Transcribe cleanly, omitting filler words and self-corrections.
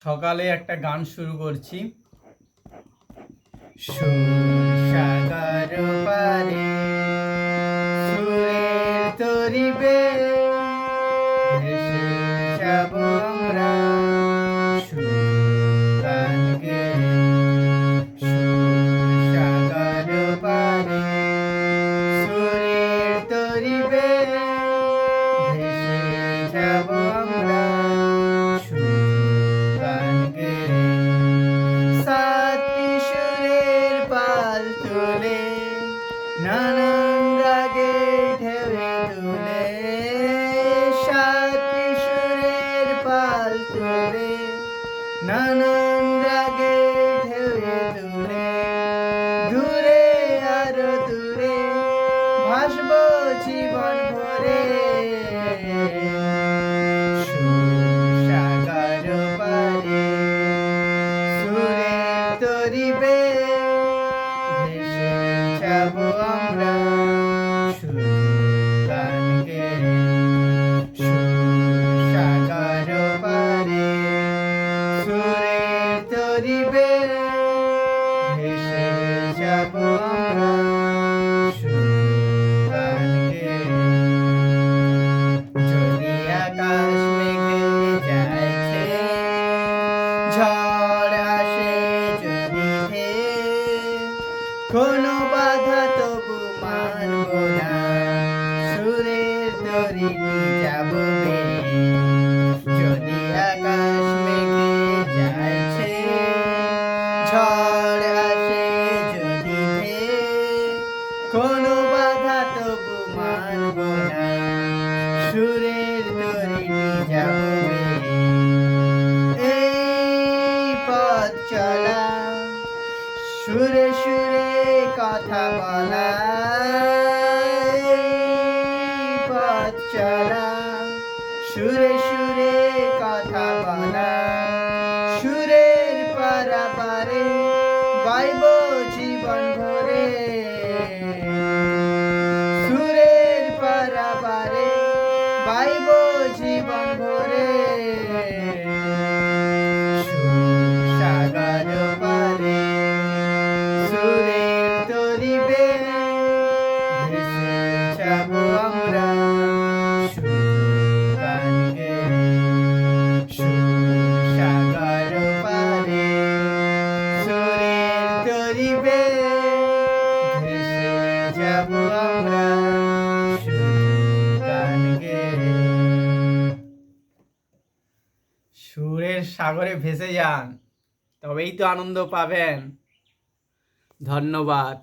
সকালে একটা গান শুরু করছি। সাগর পারে সুরের তরিবে ভেসে যাব আমরা গান গেয়ে। সাগর পারে সুরের তরিবে ভেসে যাব আমরা গান গেয়ে। সাতটি সুরের পাল তুলে নানান রাগে ঢেউয়ে তুলে, সাতটি সুরের পাল তুলে নানান রাগে ঢেউয়ে তুলে, দূরে আরো দূরে ভাসব জীবন ভরে। সাগর পারে সুরের তরিবে ভেসে যাব আমরা গান গেয়ে। সাগর পারে সুরের তরিবে ভেসে যাব আমরা গান গেয়ে। যদি আকাশ মেঘে যাইছে, ঝড় আসে যদি কোনো বাধা তবু মানব না, সুরের তরিটি যাব বেয়ে। যদি আকাশ মেঘে যাইছে, ঝড় আসে যদি কোনো বাধা তবু মানব না, সুরের তরিটি যাব বেয়ে। এই পথ চলা সুরে সুরে কথা বলা, পথ চলা সুরে সুরে কথা বলা, সুরের পারাপারে গাইব জীবন ভরে। সুরের পারাপারে গাইব জীবন ভরে। সাগর পারে সুরের তরিবে ভেসে যাব আমরা গান গেয়ে। সাগর পারে সুরের তরিবে ভেসে যাব আমরা গান গেয়ে। সুরের সাগরে ভেসে যান, তবেই তো আনন্দ পাবেন। ধন্যবাদ।